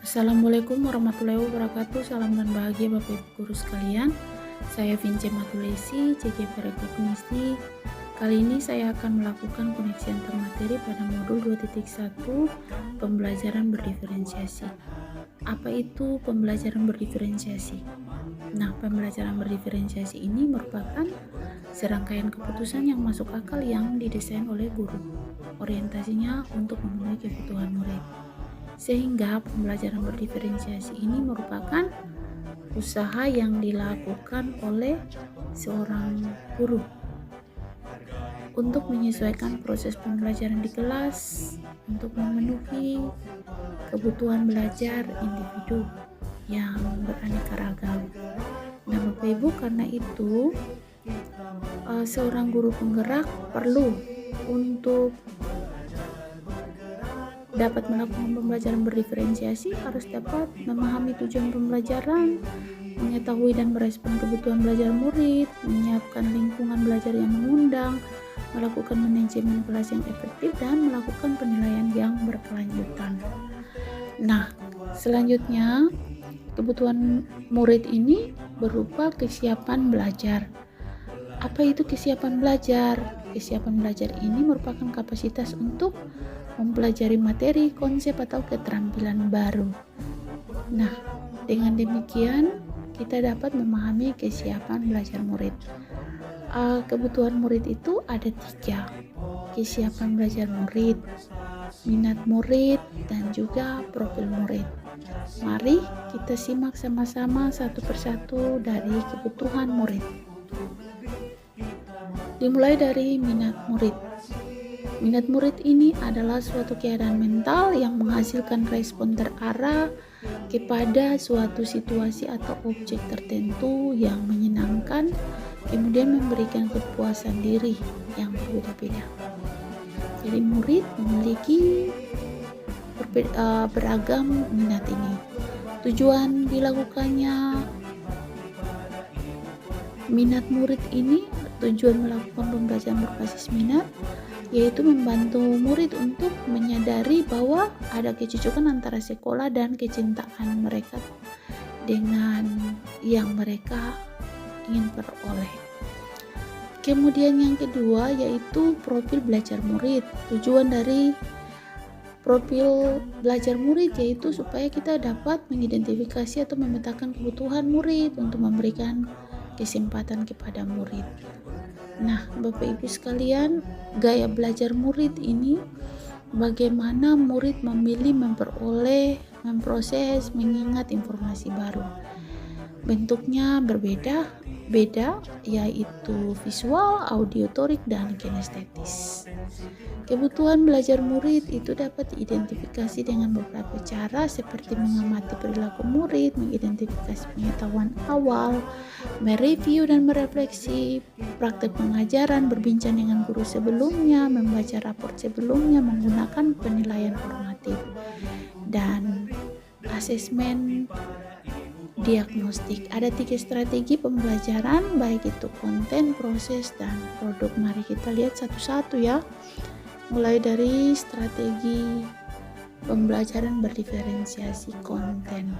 Assalamualaikum warahmatullahi wabarakatuh. Salam dan bahagia Bapak Ibu guru sekalian. Saya Vince Matulesi, CGP Rekognisi. Kali ini saya akan melakukan koneksi antar materi pada modul 2.1 pembelajaran berdiferensiasi. Apa itu pembelajaran berdiferensiasi? Nah, pembelajaran berdiferensiasi ini merupakan serangkaian keputusan yang masuk akal yang didesain oleh guru. Orientasinya untuk memenuhi kebutuhan murid. Sehingga pembelajaran berdiferensiasi ini merupakan usaha yang dilakukan oleh seorang guru untuk menyesuaikan proses pembelajaran di kelas untuk memenuhi kebutuhan belajar individu yang beraneka ragam. Nah, Bapak Ibu, karena itu seorang guru penggerak perlu untuk dapat melakukan pembelajaran berdiferensiasi harus dapat memahami tujuan pembelajaran, mengetahui dan merespon kebutuhan belajar murid, menyiapkan lingkungan belajar yang mengundang, melakukan manajemen kelas yang efektif, dan melakukan penilaian yang berkelanjutan. Nah, selanjutnya kebutuhan murid ini berupa kesiapan belajar. Apa itu kesiapan belajar? Kesiapan belajar ini merupakan kapasitas untuk mempelajari materi, konsep, atau keterampilan baru. Nah, dengan demikian kita dapat memahami kesiapan belajar murid. Kebutuhan murid itu ada 3. Kesiapan belajar murid, minat murid, dan juga profil murid. Mari kita simak sama-sama satu persatu dari kebutuhan murid. Dimulai dari minat murid. Minat murid ini adalah suatu keadaan mental yang menghasilkan respon terarah kepada suatu situasi atau objek tertentu yang menyenangkan, kemudian memberikan kepuasan diri yang berbeda-beda. Jadi murid memiliki beragam minat ini. Tujuan dilakukannya minat murid ini, tujuan melakukan pembelajaran berbasis minat yaitu membantu murid untuk menyadari bahwa ada kecocokan antara sekolah dan kecintaan mereka dengan yang mereka ingin peroleh. Kemudian yang kedua yaitu profil belajar murid. Tujuan dari profil belajar murid yaitu supaya kita dapat mengidentifikasi atau memetakan kebutuhan murid untuk memberikan kesempatan kepada murid. Nah, Bapak Ibu sekalian, gaya belajar murid ini bagaimana murid memilih, memperoleh, memproses, mengingat informasi baru. Bentuknya berbeda, yaitu visual, auditorik, dan kinestetis. Kebutuhan belajar murid itu dapat diidentifikasi dengan beberapa cara seperti mengamati perilaku murid, mengidentifikasi pengetahuan awal, mereview dan merefleksi praktek pengajaran, berbincang dengan guru sebelumnya, membaca raport sebelumnya, menggunakan penilaian formatif, dan asesmen diagnostik. Ada 3 strategi pembelajaran, baik itu konten, proses, dan produk. Mari kita lihat satu-satu ya. Mulai dari strategi pembelajaran berdiferensiasi konten.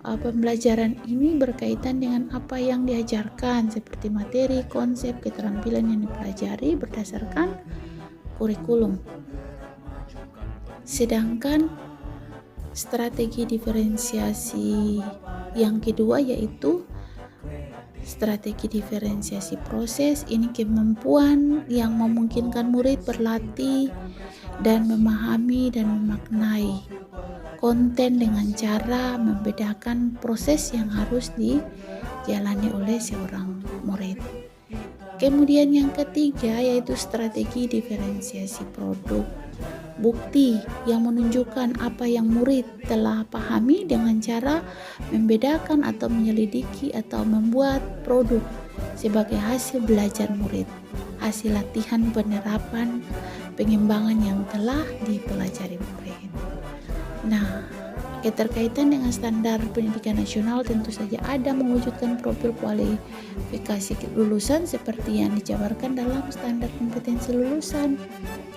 Pembelajaran ini berkaitan dengan apa yang diajarkan seperti materi, konsep, keterampilan yang dipelajari berdasarkan kurikulum. Sedangkan strategi diferensiasi yang kedua yaitu strategi diferensiasi proses. Ini kemampuan yang memungkinkan murid berlatih dan memahami dan memaknai konten dengan cara membedakan proses yang harus dijalani oleh seorang murid. Kemudian yang ketiga yaitu strategi diferensiasi produk. Bukti yang menunjukkan apa yang murid telah pahami dengan cara membedakan atau menyelidiki atau membuat produk sebagai hasil belajar murid, hasil latihan penerapan pengembangan yang telah dipelajari murid. Nah, keterkaitan dengan standar pendidikan nasional tentu saja ada mewujudkan profil kualifikasi lulusan seperti yang dijabarkan dalam standar kompetensi lulusan.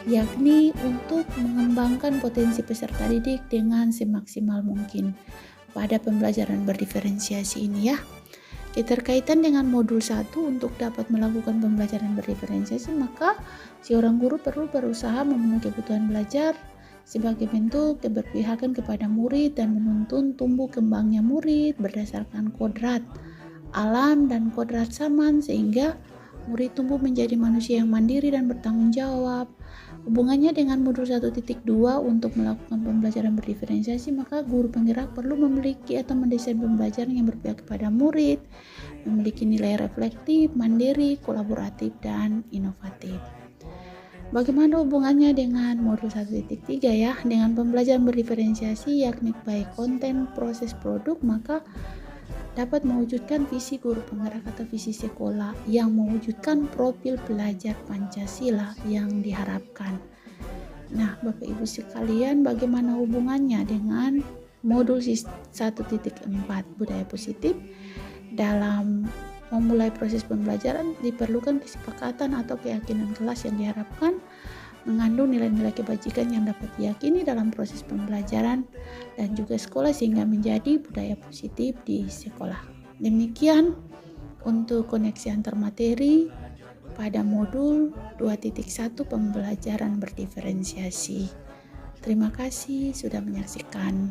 yakni untuk mengembangkan potensi peserta didik dengan semaksimal mungkin pada pembelajaran berdiferensiasi ini ya. Keterkaitan dengan modul 1 untuk dapat melakukan pembelajaran berdiferensiasi, maka seorang guru perlu berusaha memenuhi kebutuhan belajar sebagai bentuk keberpihakan kepada murid dan menuntun tumbuh kembangnya murid berdasarkan kodrat alam dan kodrat zaman, sehingga murid tumbuh menjadi manusia yang mandiri dan bertanggung jawab. Hubungannya dengan modul 1.2 untuk melakukan pembelajaran berdiferensiasi, maka guru penggerak perlu memiliki atau mendesain pembelajaran yang berpihak kepada murid, memiliki nilai reflektif, mandiri, kolaboratif, dan inovatif. Bagaimana hubungannya dengan modul 1.3 ya? Dengan pembelajaran berdiferensiasi yakni baik konten, proses, produk, maka dapat mewujudkan visi guru penggerak atau visi sekolah yang mewujudkan profil pelajar Pancasila yang diharapkan. Nah, Bapak Ibu sekalian, bagaimana hubungannya dengan modul 1.4 budaya positif? Dalam memulai proses pembelajaran diperlukan kesepakatan atau keyakinan kelas yang diharapkan mengandung nilai-nilai kebajikan yang dapat diyakini dalam proses pembelajaran dan juga sekolah sehingga menjadi budaya positif di sekolah. Demikian untuk koneksi antar materi pada modul 2.1 pembelajaran berdiferensiasi. Terima kasih sudah menyaksikan.